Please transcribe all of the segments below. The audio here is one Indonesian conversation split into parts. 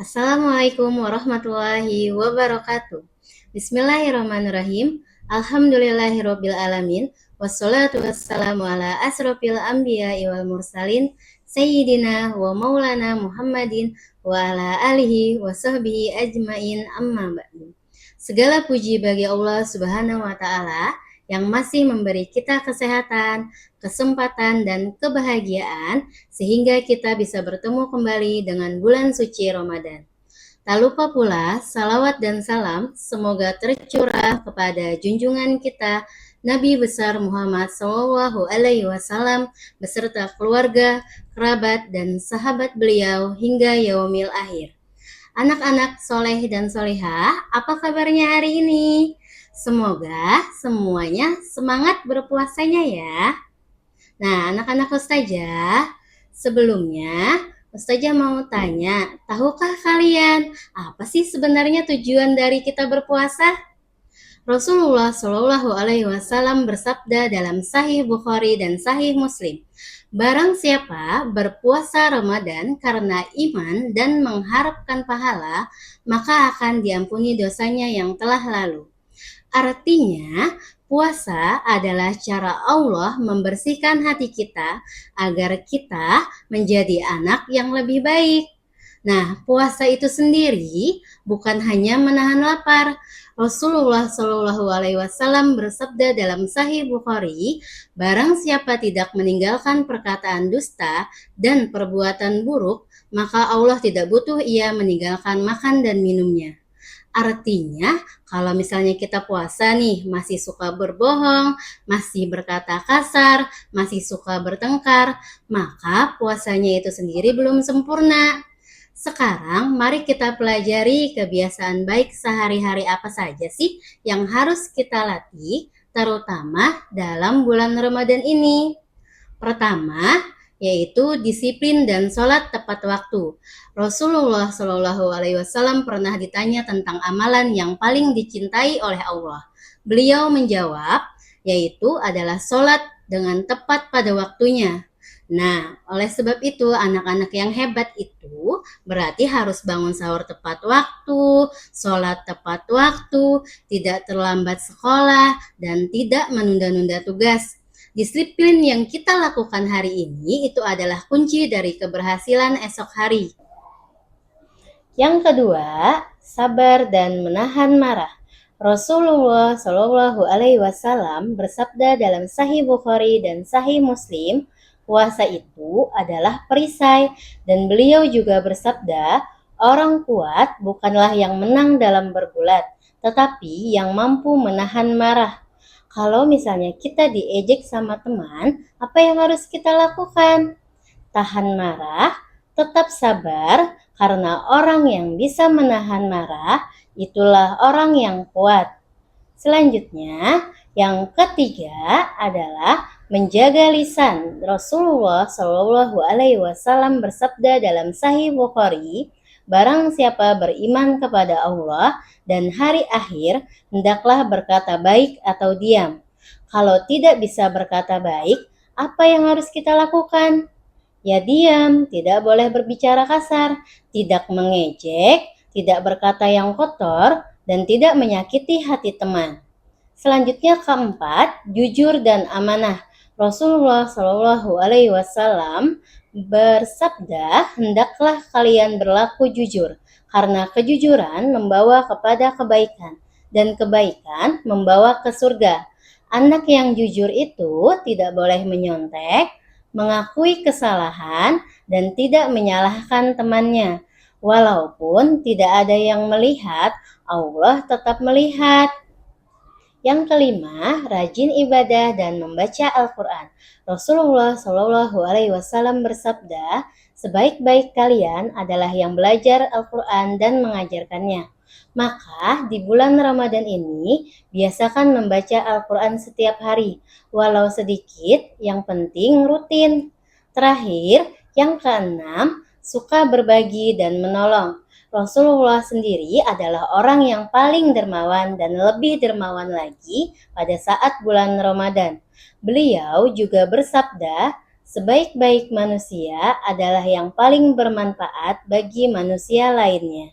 Assalamualaikum warahmatullahi wabarakatuh. Bismillahirrahmanirrahim. Alhamdulillahirabbil alamin. Wassalatu wassalamu ala asrofil anbiya'i wal mursalin sayyidina wa maulana Muhammadin wa ala alihi wa sahbihi ajmain amma ba'du. Segala puji bagi Allah Subhanahu wa taala yang masih memberi kita kesehatan, kesempatan, dan kebahagiaan sehingga kita bisa bertemu kembali dengan bulan suci Ramadan. Tak lupa pula salawat dan salam semoga tercurah kepada junjungan kita Nabi besar Muhammad Sallallahu Alaihi Wasallam beserta keluarga, kerabat, dan sahabat beliau hingga yaumil akhir. Anak-anak soleh dan solehah, apa kabarnya hari ini? Semoga semuanya semangat berpuasanya ya. Nah, anak-anak Ustazah, sebelumnya Ustazah mau tanya, tahukah kalian apa sih sebenarnya tujuan dari kita berpuasa? Rasulullah Shallallahu Alaihi Wasallam bersabda dalam Sahih Bukhari dan Sahih Muslim, barang siapa berpuasa Ramadan karena iman dan mengharapkan pahala, maka akan diampuni dosanya yang telah lalu. Artinya, puasa adalah cara Allah membersihkan hati kita agar kita menjadi anak yang lebih baik. Nah, puasa itu sendiri bukan hanya menahan lapar. Rasulullah Shallallahu Alaihi Wasallam bersabda dalam Sahih Bukhari, barang siapa tidak meninggalkan perkataan dusta dan perbuatan buruk, maka Allah tidak butuh ia meninggalkan makan dan minumnya. Artinya, kalau misalnya kita puasa nih, masih suka berbohong, masih berkata kasar, masih suka bertengkar, maka puasanya itu sendiri belum sempurna. Sekarang, mari kita pelajari kebiasaan baik sehari-hari apa saja sih yang harus kita latih, terutama dalam bulan Ramadan ini. Pertama, yaitu disiplin dan sholat tepat waktu. Rasulullah Shallallahu Alaihi Wasallam pernah ditanya tentang amalan yang paling dicintai oleh Allah. Beliau menjawab, yaitu adalah sholat dengan tepat pada waktunya. Nah, oleh sebab itu anak-anak yang hebat itu berarti harus bangun sahur tepat waktu, sholat tepat waktu, tidak terlambat sekolah, dan tidak menunda-nunda tugas. Disiplin yang kita lakukan hari ini itu adalah kunci dari keberhasilan esok hari. Yang kedua, sabar dan menahan marah. Rasulullah Shallallahu Alaihi Wasallam bersabda dalam Sahih Bukhari dan Sahih Muslim, puasa itu adalah perisai, dan beliau juga bersabda, orang kuat bukanlah yang menang dalam bergulat, tetapi yang mampu menahan marah. Kalau misalnya kita diejek sama teman, apa yang harus kita lakukan? Tahan marah, tetap sabar, karena orang yang bisa menahan marah, itulah orang yang kuat. Selanjutnya, yang ketiga adalah menjaga lisan. Rasulullah Shallallahu Alaihi Wasallam bersabda dalam Sahih Bukhari, barang siapa beriman kepada Allah dan hari akhir, hendaklah berkata baik atau diam. Kalau tidak bisa berkata baik, apa yang harus kita lakukan? Ya diam, tidak boleh berbicara kasar, tidak mengejek, tidak berkata yang kotor, dan tidak menyakiti hati teman. Selanjutnya keempat, jujur dan amanah. Rasulullah Shallallahu Alaihi Wasallam bersabda, hendaklah kalian berlaku jujur, karena kejujuran membawa kepada kebaikan, dan kebaikan membawa ke surga. Anak yang jujur itu tidak boleh menyontek, mengakui kesalahan, dan tidak menyalahkan temannya. Walaupun tidak ada yang melihat, Allah tetap melihat. Yang kelima, rajin ibadah dan membaca Al-Quran. Rasulullah Shallallahu Alaihi Wasallam bersabda, sebaik-baik kalian adalah yang belajar Al-Quran dan mengajarkannya. Maka di bulan Ramadan ini, biasakan membaca Al-Quran setiap hari, walau sedikit, yang penting rutin. Terakhir, yang keenam, suka berbagi dan menolong. Rasulullah sendiri adalah orang yang paling dermawan dan lebih dermawan lagi pada saat bulan Ramadan. Beliau juga bersabda, Sebaik-baik manusia adalah yang paling bermanfaat bagi manusia lainnya.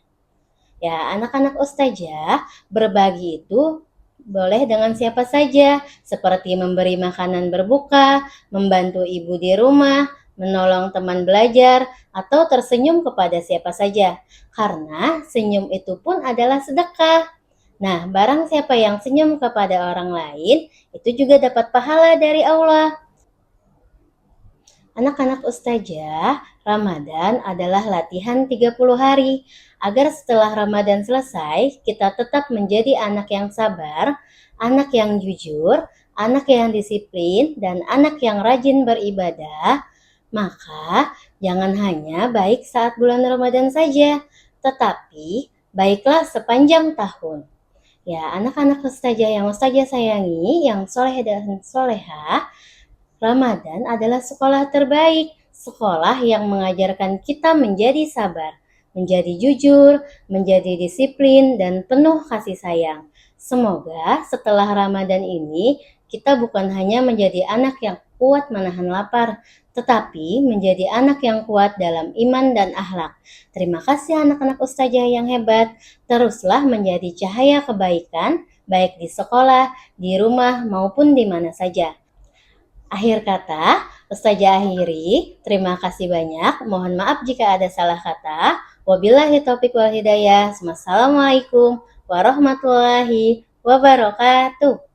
Ya, anak-anak ustazah, berbagi itu boleh dengan siapa saja, seperti memberi makanan berbuka, membantu ibu di rumah, menolong teman belajar, atau tersenyum kepada siapa saja. Karena senyum itu pun adalah sedekah. Nah, barang siapa yang senyum kepada orang lain, itu juga dapat pahala dari Allah. Anak-anak ustazah, Ramadan adalah latihan 30 hari. Agar setelah Ramadan selesai, kita tetap menjadi anak yang sabar, anak yang jujur, anak yang disiplin, dan anak yang rajin beribadah. Maka, jangan hanya baik saat bulan Ramadan saja, tetapi baiklah sepanjang tahun. Ya, anak-anak ustazah yang ustazah sayangi, yang soleh dan soleha, Ramadan adalah sekolah terbaik, sekolah yang mengajarkan kita menjadi sabar, menjadi jujur, menjadi disiplin, dan penuh kasih sayang. Semoga setelah Ramadan ini, kita bukan hanya menjadi anak yang kuat menahan lapar, tetapi menjadi anak yang kuat dalam iman dan akhlak. Terima kasih anak-anak ustazah yang hebat. Teruslah menjadi cahaya kebaikan, baik di sekolah, di rumah, maupun di mana saja. Akhir kata, Ustazah akhiri. Terima kasih banyak. Mohon maaf jika ada salah kata. Wabillahi taufiq wal hidayah. Wassalamualaikum warahmatullahi wabarakatuh.